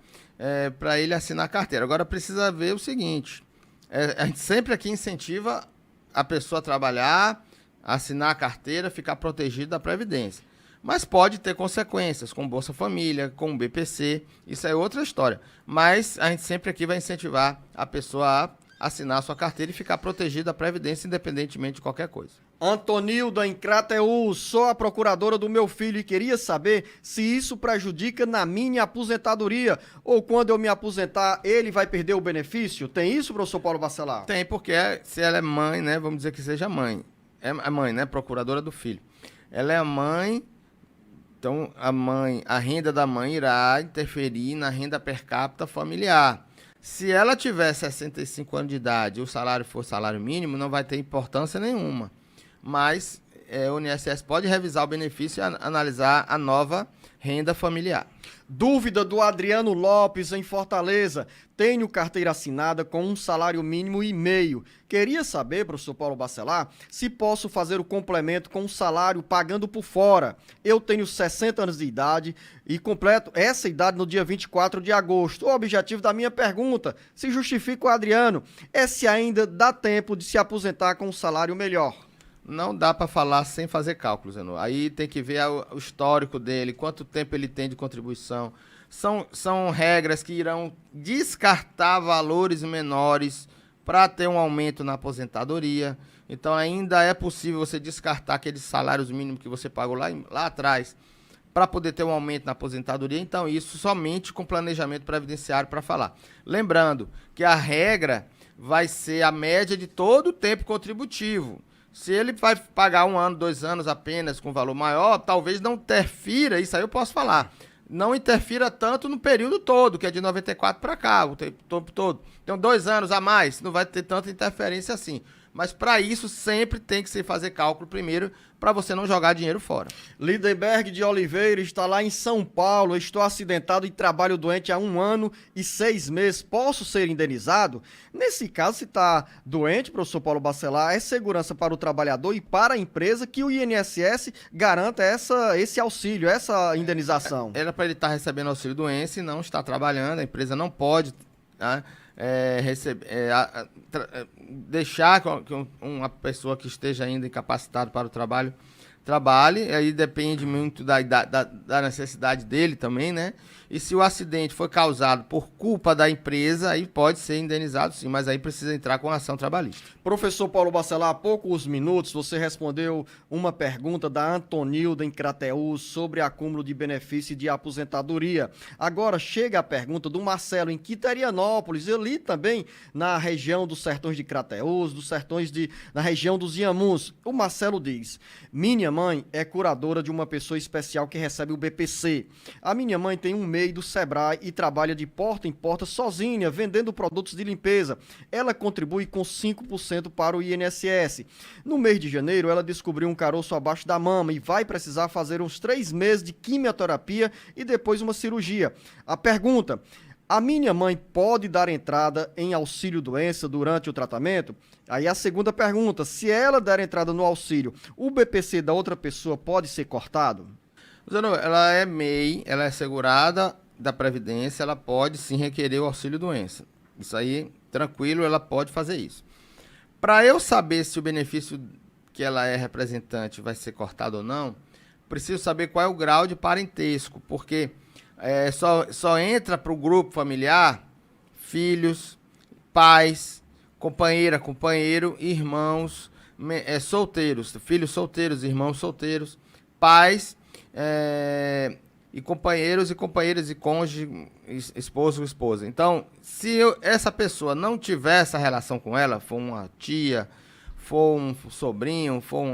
para ele assinar a carteira. Agora precisa ver o seguinte, a gente sempre aqui incentiva a pessoa a trabalhar, assinar a carteira, ficar protegido da Previdência. Mas pode ter consequências, com Bolsa Família, com BPC, isso é outra história. Mas a gente sempre aqui vai incentivar a pessoa a assinar a sua carteira e ficar protegida da Previdência, independentemente de qualquer coisa. Antonilda, em Crateús, sou a procuradora do meu filho e queria saber se isso prejudica na minha aposentadoria ou quando eu me aposentar ele vai perder o benefício? Tem isso, professor Paulo Bacelar? Tem, porque se ela é mãe, né, vamos dizer que seja mãe. É a mãe, né, procuradora do filho. Ela é a mãe, então a renda da mãe irá interferir na renda per capita familiar. Se ela tiver 65 anos de idade e o salário for salário mínimo, não vai ter importância nenhuma. Mas o INSS pode revisar o benefício e analisar a nova renda familiar. Dúvida do Adriano Lopes, em Fortaleza. Tenho carteira assinada com um salário mínimo e meio. Queria saber, professor Paulo Bacelar, se posso fazer o complemento com um salário pagando por fora. Eu tenho 60 anos de idade e completo essa idade no dia 24 de agosto. O objetivo da minha pergunta, se justifica o Adriano, é se ainda dá tempo de se aposentar com um salário melhor. Não dá para falar sem fazer cálculos, Zeno. Aí tem que ver o histórico dele, quanto tempo ele tem de contribuição. São regras que irão descartar valores menores para ter um aumento na aposentadoria. Então ainda é possível você descartar aqueles salários mínimos que você pagou lá atrás para poder ter um aumento na aposentadoria. Então, isso somente com planejamento previdenciário para falar. Lembrando que a regra vai ser a média de todo o tempo contributivo. Se ele vai pagar 1 ano, 2 anos apenas com valor maior, talvez não interfira, isso aí eu posso falar, não interfira tanto no período todo, que é de 94 para cá, o tempo todo. Então, 2 anos a mais, não vai ter tanta interferência assim. Mas para isso sempre tem que se fazer cálculo primeiro, para você não jogar dinheiro fora. Lindenberg de Oliveira está lá em São Paulo. Estou acidentado e trabalho doente há 1 ano e 6 meses. Posso ser indenizado? Nesse caso, se está doente, professor Paulo Bacelar, é segurança para o trabalhador e para a empresa que o INSS garanta esse auxílio, essa indenização. Era para ele estar recebendo auxílio-doença e não está trabalhando. A empresa não pode... Tá? Deixar que uma pessoa que esteja ainda incapacitada para o trabalho trabalhe, aí depende muito da necessidade dele também, né? E se o acidente foi causado por culpa da empresa, aí pode ser indenizado sim, mas aí precisa entrar com ação trabalhista. Professor Paulo Bacelar, há poucos minutos você respondeu uma pergunta da Antonilda em Crateús sobre acúmulo de benefício de aposentadoria. Agora chega a pergunta do Marcelo em Quiterianópolis, ali também na região dos sertões de Crateús, na região dos Inhamuns. O Marcelo diz: minha mãe é curadora de uma pessoa especial que recebe o BPC. A minha mãe tem um MEI do Sebrae e trabalha de porta em porta sozinha, vendendo produtos de limpeza. Ela contribui com 5% para o INSS. No mês de janeiro, ela descobriu um caroço abaixo da mama e vai precisar fazer uns 3 meses de quimioterapia e depois uma cirurgia. A pergunta: a minha mãe pode dar entrada em auxílio-doença durante o tratamento? Aí a segunda pergunta: se ela der entrada no auxílio, o BPC da outra pessoa pode ser cortado? Ela é MEI, ela é segurada da Previdência, ela pode sim requerer o auxílio-doença. Isso aí, tranquilo, ela pode fazer isso. Para eu saber se o benefício que ela é representante vai ser cortado ou não, preciso saber qual é o grau de parentesco, porque só entra para o grupo familiar filhos, pais, companheira, companheiro, irmãos solteiros, filhos solteiros, irmãos solteiros, pais e companheiros e companheiras e cônjuge, esposo e esposa. Então, se essa pessoa não tiver essa relação com ela, for uma tia, for um sobrinho, for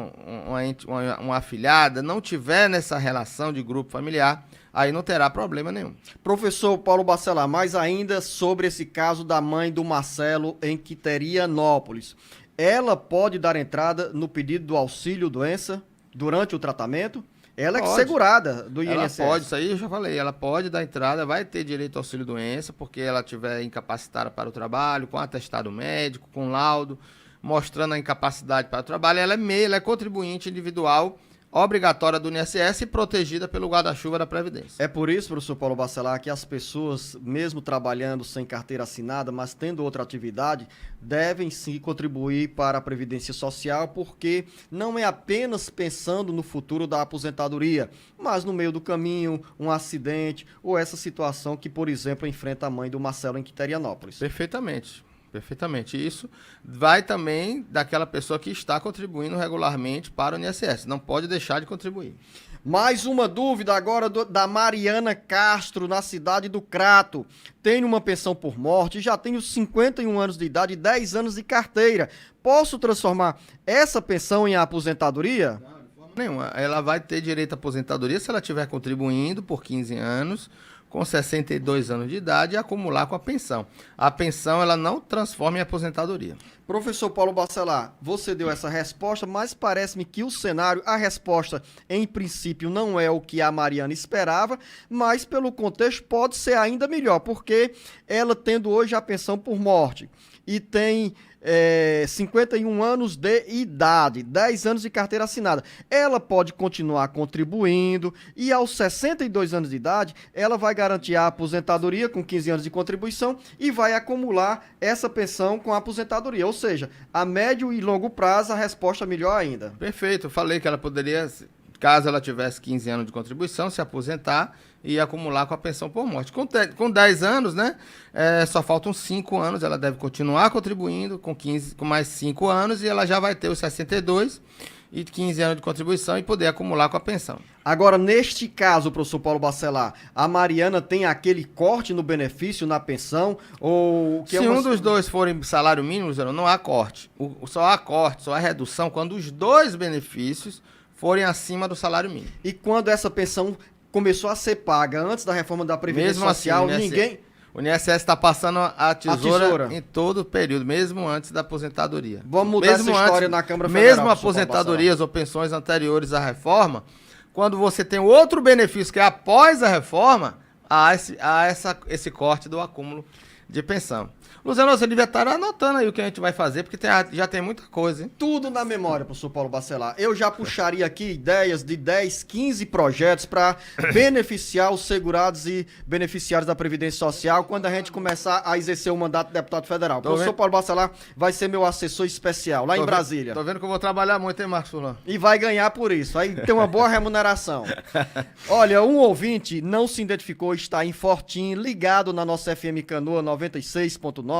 uma afilhada, não tiver nessa relação de grupo familiar, aí não terá problema nenhum. Professor Paulo Bacelar, mais ainda sobre esse caso da mãe do Marcelo em Quiterianópolis. Ela pode dar entrada no pedido do auxílio-doença durante o tratamento? Ela é segurada do INSS. Ela pode, isso aí eu já falei, ela pode dar entrada, vai ter direito ao auxílio-doença, porque ela estiver incapacitada para o trabalho, com atestado médico, com laudo, mostrando a incapacidade para o trabalho. Ela é MEI, ela é contribuinte individual, obrigatória do INSS e protegida pelo guarda-chuva da Previdência. É por isso, professor Paulo Bacelar, que as pessoas, mesmo trabalhando sem carteira assinada, mas tendo outra atividade, devem sim contribuir para a Previdência Social, porque não é apenas pensando no futuro da aposentadoria, mas no meio do caminho, um acidente ou essa situação que, por exemplo, enfrenta a mãe do Marcelo em Quiterianópolis. Perfeitamente. Perfeitamente. Isso vai também daquela pessoa que está contribuindo regularmente para o INSS. Não pode deixar de contribuir. Mais uma dúvida agora da Mariana Castro, na cidade do Crato. Tenho uma pensão por morte, já tenho 51 anos de idade e 10 anos de carteira. Posso transformar essa pensão em aposentadoria? Não, de forma nenhuma. Ela vai ter direito à aposentadoria se ela estiver contribuindo por 15 anos, com 62 anos de idade e acumular com a pensão. A pensão, ela não transforma em aposentadoria. Professor Paulo Bacelar, você deu essa resposta, mas parece-me que o cenário, a resposta, em princípio, não é o que a Mariana esperava, mas pelo contexto pode ser ainda melhor, porque ela tendo hoje a pensão por morte e tem 51 anos de idade, 10 anos de carteira assinada. Ela pode continuar contribuindo e aos 62 anos de idade, ela vai garantir a aposentadoria com 15 anos de contribuição e vai acumular essa pensão com a aposentadoria. Ou seja, a médio e longo prazo, a resposta é melhor ainda. Perfeito. Eu falei que ela poderia, caso ela tivesse 15 anos de contribuição, se aposentar e acumular com a pensão por morte. Com 10 anos, né? Só faltam 5 anos, ela deve continuar contribuindo com mais 5 anos e ela já vai ter os 62 e 15 anos de contribuição e poder acumular com a pensão. Agora, neste caso, professor Paulo Bacelar, a Mariana tem aquele corte no benefício, na pensão, ou... Se um dos dois forem salário mínimo, não há corte. Só há corte, só há redução quando os dois benefícios forem acima do salário mínimo. E quando essa pensão começou a ser paga antes da reforma da Previdência Mesmo Social, assim, ninguém... O INSS está passando a tesoura em todo o período, mesmo antes da aposentadoria. Vamos mudar mesmo essa história na Câmara Federal. Mesmo aposentadorias ou pensões anteriores à reforma, quando você tem outro benefício que é após a reforma, há esse corte do acúmulo de pensão. Luciano, você devia estar anotando aí o que a gente vai fazer, porque já tem muita coisa, hein? Tudo na memória, professor Paulo Bacelar. Eu já puxaria aqui ideias de 10, 15 projetos para beneficiar os segurados e beneficiários da Previdência Social quando a gente começar a exercer o mandato de deputado federal. O professor Paulo Bacelar vai ser meu assessor especial lá em Brasília. Tô vendo que eu vou trabalhar muito, hein, Marcos Fulano? E vai ganhar por isso, vai ter uma boa remuneração. Olha, um ouvinte não se identificou, está em Fortim, ligado na nossa FM Canoa 96.9.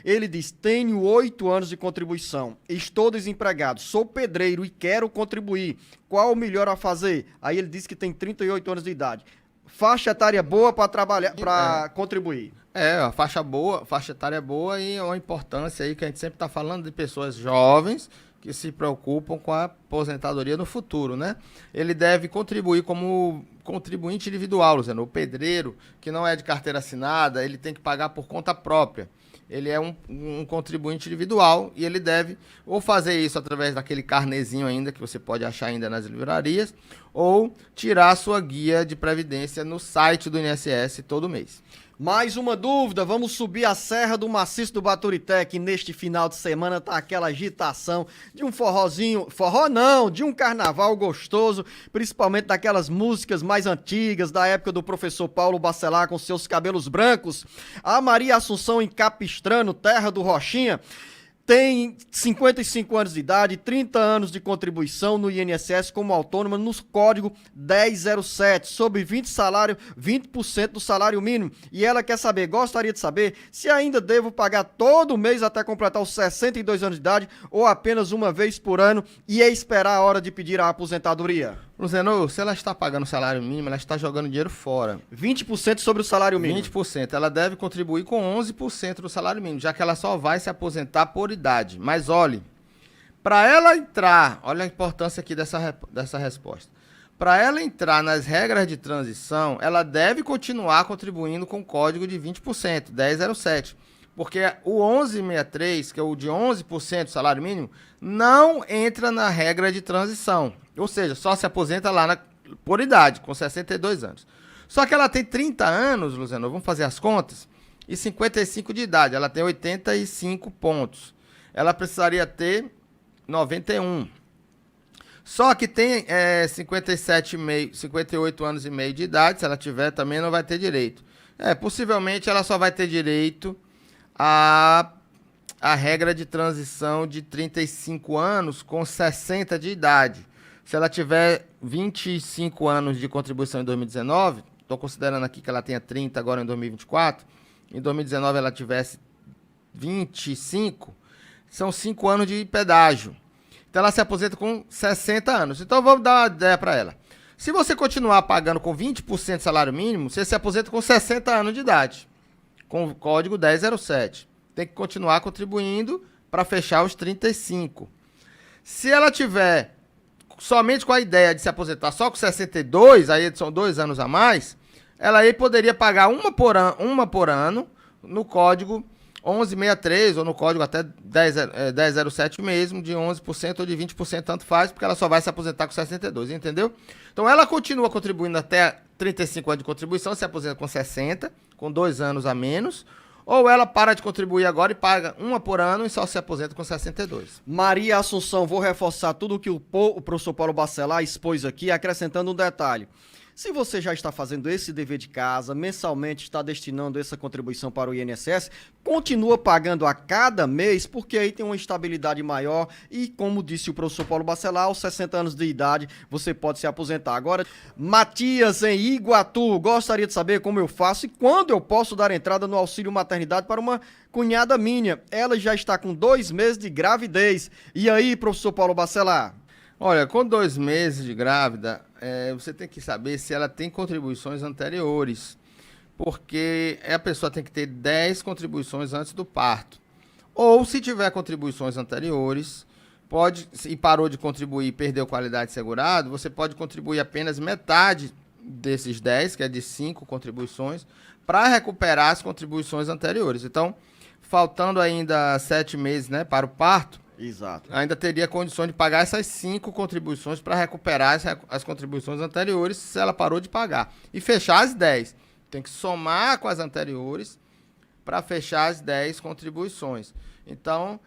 Ele diz: tenho 8 anos de contribuição, estou desempregado, sou pedreiro e quero contribuir. Qual o melhor a fazer? Aí ele diz que tem 38 anos de idade. Faixa etária boa para trabalhar, para contribuir. A faixa etária boa e uma importância aí que a gente sempre está falando de pessoas jovens que se preocupam com a aposentadoria no futuro, né? Ele deve contribuir como contribuinte individual, Luciano. O pedreiro, que não é de carteira assinada, ele tem que pagar por conta própria. Ele é um contribuinte individual e ele deve ou fazer isso através daquele carnezinho ainda, que você pode achar ainda nas livrarias, ou tirar a sua guia de previdência no site do INSS todo mês. Mais uma dúvida, vamos subir a Serra do Maciço do Baturité, que neste final de semana tá aquela agitação de um forrozinho, de um carnaval gostoso, principalmente daquelas músicas mais antigas, da época do professor Paulo Bacelar com seus cabelos brancos. A Maria Assunção em Capistrano, terra do Rochinha, tem 55 anos de idade, 30 anos de contribuição no INSS como autônoma no código 1007, sob 20% do salário mínimo. E ela quer saber, gostaria de saber, se ainda devo pagar todo mês até completar os 62 anos de idade ou apenas uma vez por ano e esperar a hora de pedir a aposentadoria. Luciano, se ela está pagando o salário mínimo, ela está jogando dinheiro fora. 20% sobre o salário mínimo. 20%. Ela deve contribuir com 11% do salário mínimo, já que ela só vai se aposentar por idade. Mas olhe, para ela entrar, olha a importância aqui dessa resposta. Para ela entrar nas regras de transição, ela deve continuar contribuindo com o código de 20%, 1007. Porque o 1163, que é o de 11% do salário mínimo, não entra na regra de transição. Ou seja, só se aposenta lá por idade, com 62 anos. Só que ela tem 30 anos, Luciano, vamos fazer as contas, e 55 de idade. Ela tem 85 pontos. Ela precisaria ter 91. Só que tem 58 anos e meio de idade, se ela tiver também não vai ter direito. Possivelmente ela só vai ter direito a regra de transição de 35 anos com 60 de idade. Se ela tiver 25 anos de contribuição em 2019, estou considerando aqui que ela tenha 30 agora em 2024, em 2019 ela tivesse 25, são 5 anos de pedágio. Então ela se aposenta com 60 anos. Então vamos dar uma ideia para ela. Se você continuar pagando com 20% de salário mínimo, você se aposenta com 60 anos de idade, com o código 1007. Tem que continuar contribuindo para fechar os 35. Se ela tiver somente com a ideia de se aposentar só com 62, aí são 2 anos a mais, ela aí poderia pagar uma por ano no código 1163 ou no código até 1007 mesmo, de 11% ou de 20%, tanto faz, porque ela só vai se aposentar com 62, entendeu? Então ela continua contribuindo até 35 anos de contribuição, se aposenta com 60, com 2 anos a menos, ou ela para de contribuir agora e paga uma por ano e só se aposenta com 62. Maria Assunção, vou reforçar tudo o que o professor Paulo Bacelar expôs aqui, acrescentando um detalhe. Se você já está fazendo esse dever de casa, mensalmente está destinando essa contribuição para o INSS, continua pagando a cada mês, porque aí tem uma estabilidade maior e, como disse o professor Paulo Bacelar, aos 60 anos de idade você pode se aposentar. Agora, Matias, em Iguatu, gostaria de saber como eu faço e quando eu posso dar entrada no auxílio maternidade para uma cunhada minha. Ela já está com 2 meses de gravidez. E aí, professor Paulo Bacelar? Olha, com 2 meses de grávida, você tem que saber se ela tem contribuições anteriores, porque a pessoa tem que ter 10 contribuições antes do parto. Ou, se tiver contribuições anteriores, e parou de contribuir e perdeu qualidade de segurado, você pode contribuir apenas metade desses 10, que é de 5 contribuições, para recuperar as contribuições anteriores. Então, faltando ainda 7 meses, né, para o parto, Exato. ainda teria condições de pagar essas 5 contribuições para recuperar as contribuições anteriores se ela parou de pagar. E fechar as 10. Tem que somar com as anteriores para fechar as 10 contribuições. Então,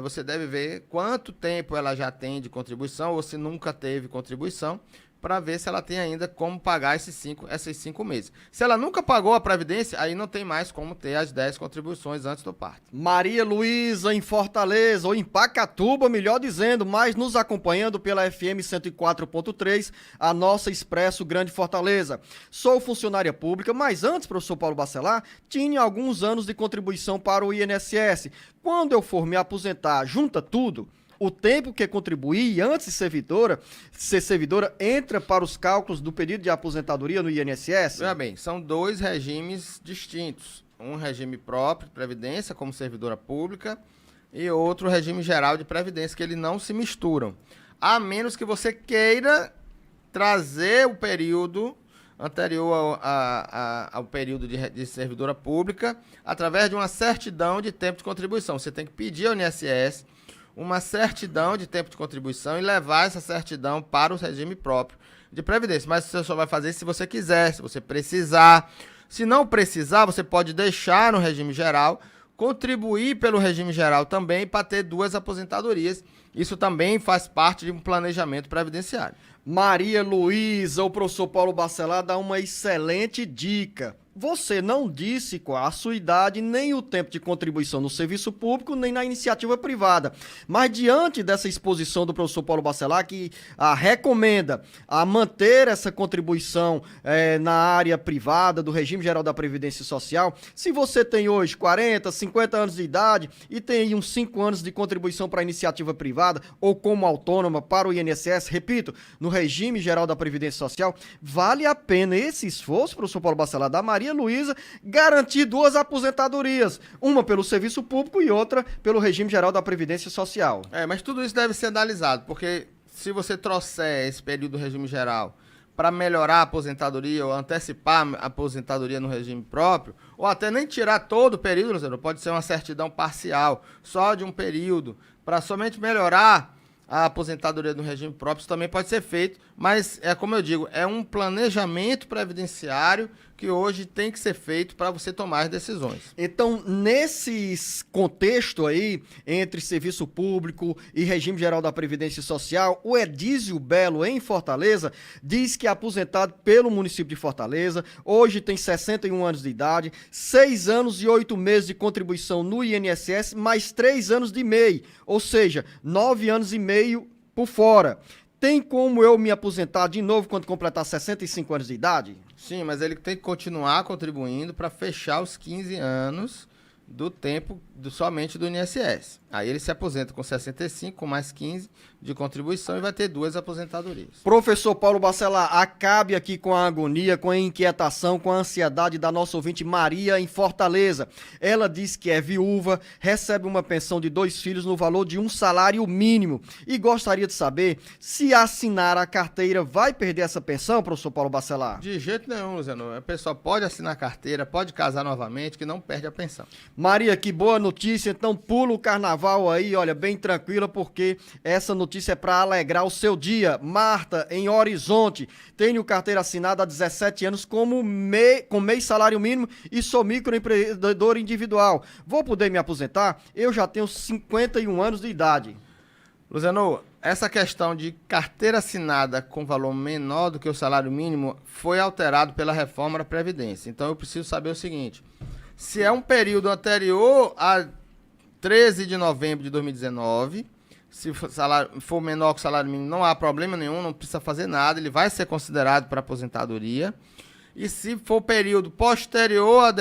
você deve ver quanto tempo ela já tem de contribuição ou se nunca teve contribuição, para ver se ela tem ainda como pagar esses 5 meses. Se ela nunca pagou a Previdência, aí não tem mais como ter as 10 contribuições antes do parto. Maria Luísa, em Fortaleza, ou em Pacatuba, melhor dizendo, mas nos acompanhando pela FM 104.3, a nossa Expresso Grande Fortaleza. Sou funcionária pública, mas antes, professor Paulo Bacelar, tinha alguns anos de contribuição para o INSS. Quando eu for me aposentar, junta tudo, o tempo que contribuí antes de ser servidora, entra para os cálculos do pedido de aposentadoria no INSS? Veja bem, são 2 regimes distintos. Um regime próprio de previdência, como servidora pública, e outro regime geral de previdência, que eles não se misturam. A menos que você queira trazer o período anterior ao período de servidora pública através de uma certidão de tempo de contribuição. Você tem que pedir ao INSS uma certidão de tempo de contribuição e levar essa certidão para o regime próprio de previdência. Mas você só vai fazer se você quiser, se você precisar. Se não precisar, você pode deixar no regime geral, contribuir pelo regime geral também para ter 2 aposentadorias. Isso também faz parte de um planejamento previdenciário. Maria Luísa, o professor Paulo Bacelar dá uma excelente dica. Você não disse qual a sua idade, nem o tempo de contribuição no serviço público, nem na iniciativa privada. Mas diante dessa exposição do professor Paulo Bacelar, que recomenda a manter essa contribuição na área privada, do regime geral da Previdência Social, se você tem hoje 40, 50 anos de idade e tem aí uns 5 anos de contribuição para a iniciativa privada ou como autônoma para o INSS, repito, no regime geral da Previdência Social, vale a pena esse esforço, professor Paulo Bacelar, da Maria Luísa, garantir 2 aposentadorias, uma pelo serviço público e outra pelo regime geral da Previdência Social. Mas tudo isso deve ser analisado, porque se você trouxer esse período do regime geral para melhorar a aposentadoria ou antecipar a aposentadoria no regime próprio, ou até nem tirar todo o período, pode ser uma certidão parcial, só de um período, para somente melhorar a aposentadoria no regime próprio, isso também pode ser feito, mas como eu digo, é um planejamento previdenciário que hoje tem que ser feito para você tomar as decisões. Então, nesse contexto aí, entre serviço público e regime geral da Previdência Social, o Edísio Belo, em Fortaleza, diz que é aposentado pelo município de Fortaleza, hoje tem 61 anos de idade, 6 anos e 8 meses de contribuição no INSS, mais 3 anos de MEI, ou seja, 9 anos e meio por fora. Tem como eu me aposentar de novo quando completar 65 anos de idade? Sim, mas ele tem que continuar contribuindo para fechar os 15 anos do tempo somente do INSS. Aí ele se aposenta com 65, com mais 15 de contribuição e vai ter 2 aposentadorias. Professor Paulo Bacelar, acabe aqui com a agonia, com a inquietação, com a ansiedade da nossa ouvinte Maria em Fortaleza. Ela diz que é viúva, recebe uma pensão de 2 filhos no valor de um salário mínimo e gostaria de saber se assinar a carteira vai perder essa pensão, professor Paulo Bacelar? De jeito nenhum, Luciano. A pessoa pode assinar a carteira, pode casar novamente, que não perde a pensão. Maria, que boa notícia. Então pula o carnaval aí, olha, bem tranquila, porque essa notícia é para alegrar o seu dia. Marta, em Horizonte, tenho carteira assinada há 17 anos com mês salário mínimo e sou microempreendedor individual. Vou poder me aposentar? Eu já tenho 51 anos de idade. Luciano, essa questão de carteira assinada com valor menor do que o salário mínimo foi alterado pela reforma da Previdência. Então eu preciso saber o seguinte: se é um período anterior a 13 de novembro de 2019, se for menor que o salário mínimo, não há problema nenhum, não precisa fazer nada, ele vai ser considerado para aposentadoria. E se for período posterior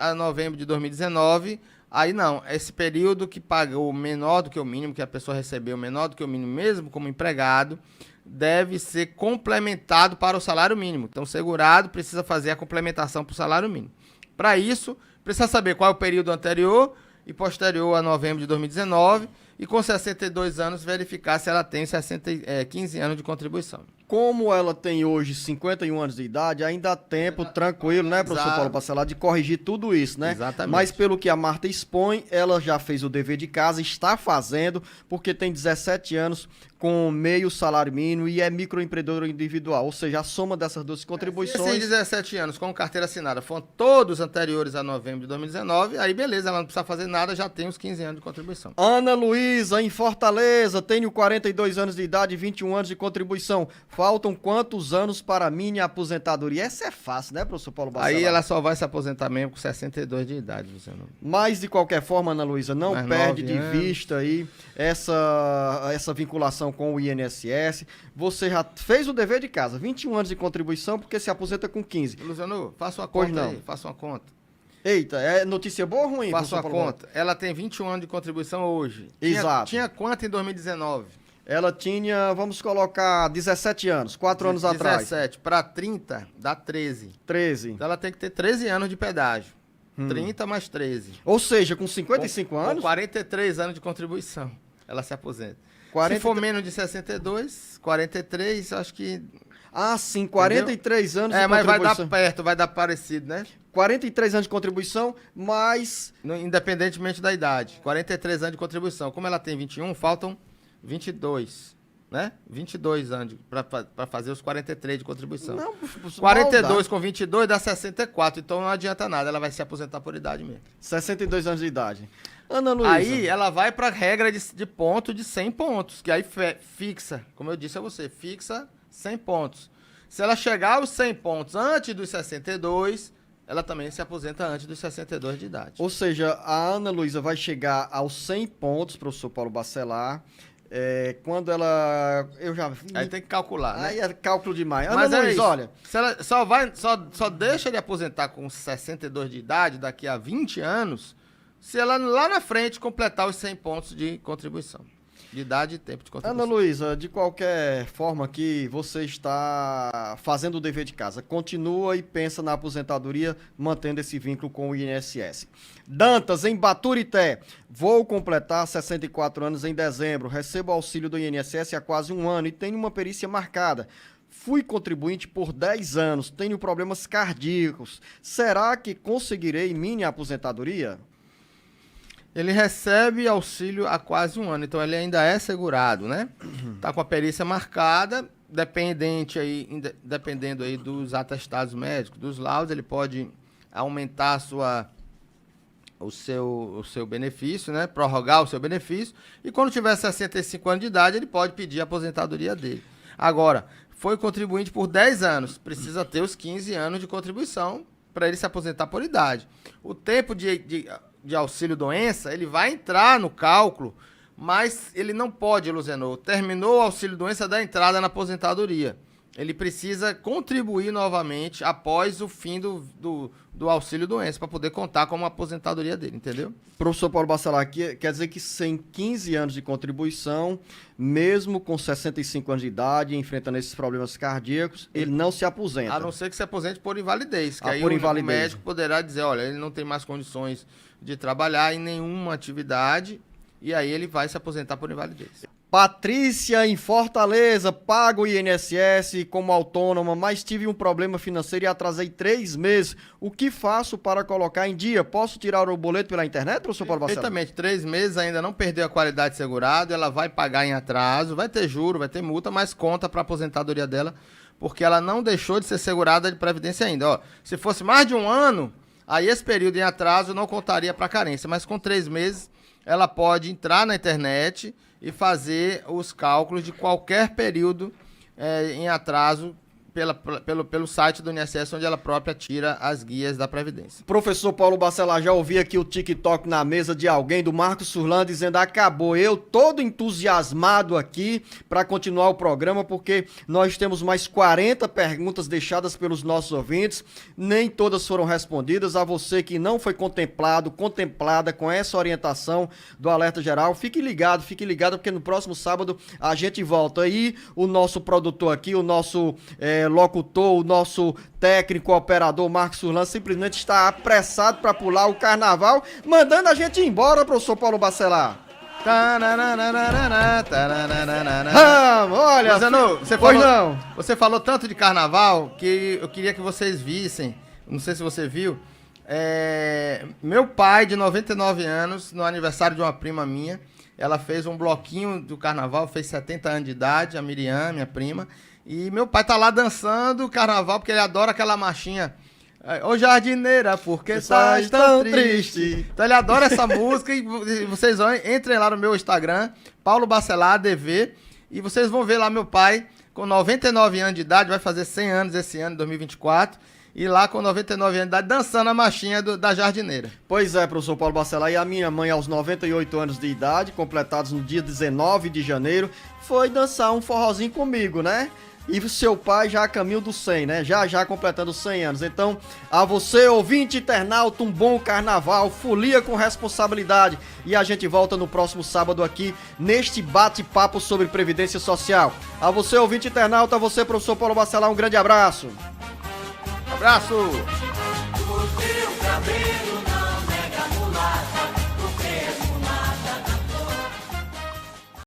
a novembro de 2019, Aí não, esse período que pagou menor do que o mínimo, que a pessoa recebeu menor do que o mínimo, mesmo como empregado, deve ser complementado para o salário mínimo. Então, o segurado precisa fazer a complementação para o salário mínimo. Para isso, precisa saber qual é o período anterior e posterior a novembro de 2019 e com 62 anos verificar se ela tem 15 anos de contribuição. Como ela tem hoje 51 anos de idade, ainda há tempo tranquilo, né, professor Exato. Paulo Bacelar, de corrigir tudo isso, né? Exatamente. Mas pelo que a Marta expõe, ela já fez o dever de casa, está fazendo, porque tem 17 anos com meio salário mínimo e é microempreendedor individual, ou seja, a soma dessas duas Se contribuições... esses 17 anos com carteira assinada foram todos anteriores a novembro de 2019, aí beleza, ela não precisa fazer nada, já tem os 15 anos de contribuição. Ana Luísa, em Fortaleza, tenho 42 anos de idade e 21 anos de contribuição. Faltam quantos anos para a minha aposentadoria? Essa é fácil, né, professor Paulo Bacelar? Aí ela só vai se aposentar mesmo com 62 de idade, Luciano. Mas, de qualquer forma, Ana Luísa, não Mais perde 9 de anos. vista aí essa vinculação com o INSS. Você já fez o dever de casa, 21 anos de contribuição, porque se aposenta com 15. Luciano, faça uma Pois conta não. aí, faça uma conta. Eita, é notícia boa ou ruim? Faça uma professor Paulo? conta. Ela tem 21 anos de contribuição hoje. Exato. Tinha quanto em 2019? Ela tinha, vamos colocar, 17 anos, 4 anos atrás. 17 para 30 dá 13. 13. Então ela tem que ter 13 anos de pedágio. 30 mais 13. Ou seja, com 55 Com anos... 43 anos de contribuição, ela se aposenta. 40... Se for menos de 62, 43, acho que... Ah, sim, 43 anos de mas vai dar contribuição. perto, vai dar parecido, né? 43 anos de contribuição, mais... Independentemente da idade. 43 anos de contribuição. Como ela tem 21, faltam 22, né? 22 anos para fazer os 43 de contribuição. Não, 42 com 22 dá 64, então não adianta nada, ela vai se aposentar por idade mesmo. 62 anos de idade. Ana Luísa. Aí ela vai para a regra de ponto de 100 pontos, que aí fixa, como eu disse a você, fixa 100 pontos. Se ela chegar aos 100 pontos antes dos 62, ela também se aposenta antes dos 62 de idade. Ou seja, a Ana Luísa vai chegar aos 100 pontos, professor Paulo Bacelar, quando ela... Eu já... Aí tem que calcular, né? Aí é cálculo demais. Ana Mas é Luísa, isso. olha... Se ela só deixa de aposentar com 62 de idade daqui a 20 anos, se ela lá na frente completar os 100 pontos de contribuição. De idade e tempo de contribuição. Ana Luísa, de qualquer forma que você está fazendo o dever de casa, continua e pensa na aposentadoria, mantendo esse vínculo com o INSS. Dantas, em Baturité, vou completar 64 anos em dezembro, recebo auxílio do INSS há quase um ano e tenho uma perícia marcada. Fui contribuinte por 10 anos, tenho problemas cardíacos. Será que conseguirei minha aposentadoria? Ele recebe auxílio há quase um ano, então ele ainda é segurado, né? Tá com a perícia marcada, dependendo aí dos atestados médicos, dos laudos, ele pode aumentar o seu benefício, né? Prorrogar o seu benefício, e quando tiver 65 anos de idade, ele pode pedir a aposentadoria dele. Agora, foi contribuinte por 10 anos, precisa ter os 15 anos de contribuição para ele se aposentar por idade. O tempo de auxílio-doença, ele vai entrar no cálculo, mas ele não pode, Luzenor, terminou o auxílio-doença da entrada na aposentadoria. Ele precisa contribuir novamente após o fim do auxílio-doença, para poder contar com a aposentadoria dele, entendeu? Professor Paulo Bacelar, quer dizer que sem 15 anos de contribuição, mesmo com 65 anos de idade, enfrentando esses problemas cardíacos, ele não se aposenta. A não ser que se aposente por invalidez, que aí por o invalidez. médico poderá dizer, olha, ele não tem mais condições de trabalhar em nenhuma atividade, e aí ele vai se aposentar por invalidez. Patrícia, em Fortaleza, pago o INSS como autônoma, mas tive um problema financeiro e atrasei 3 meses. O que faço para colocar em dia? Posso tirar o boleto pela internet, professor Paulo Bacelar? Perfeitamente, 3 meses ainda não perdeu a qualidade de segurado, ela vai pagar em atraso, vai ter juro, vai ter multa, mas conta para a aposentadoria dela, porque ela não deixou de ser segurada de previdência ainda. Ó, se fosse mais de um ano, aí esse período em atraso não contaria para carência, mas com 3 meses ela pode entrar na internet e fazer os cálculos de qualquer período em atraso pelo site do INSS, onde ela própria tira as guias da Previdência. Professor Paulo Bacelar, já ouvi aqui o TikTok na mesa de alguém, do Marcos Surlan, dizendo: acabou, eu todo entusiasmado aqui para continuar o programa, porque nós temos mais 40 perguntas deixadas pelos nossos ouvintes, nem todas foram respondidas. A você que não foi contemplada com essa orientação do Alerta Geral, fique ligado, porque no próximo sábado a gente volta. Aí o nosso produtor aqui, o nosso locutor, o nosso técnico operador Marcos Surlan simplesmente está apressado para pular o carnaval, mandando a gente ir embora, professor Paulo Bacelar. Olha, Zanu, você falou tanto de carnaval que eu queria que vocês vissem, não sei se você viu, meu pai de 99 anos, no aniversário de uma prima minha, ela fez um bloquinho do carnaval, fez 70 anos de idade, a Miriam, minha prima, e meu pai tá lá dançando o carnaval, porque ele adora aquela marchinha. Ô jardineira, por que estás tão triste? Então ele adora essa música e vocês entrem lá no meu Instagram, Paulo Bacelar DV, e vocês vão ver lá meu pai com 99 anos de idade, vai fazer 100 anos esse ano, 2024, e lá com 99 anos de idade, dançando a marchinha da jardineira. Pois é, professor Paulo Bacelar, e a minha mãe, aos 98 anos de idade, completados no dia 19 de janeiro, foi dançar um forrozinho comigo, né? E o seu pai já a caminho do 100, né? Já completando 100 anos. Então, a você, ouvinte internauta, um bom carnaval, folia com responsabilidade. E a gente volta no próximo sábado aqui, neste bate-papo sobre Previdência Social. A você, ouvinte internauta, a você, professor Paulo Bacelar, um grande abraço. Abraço! O teu cabelo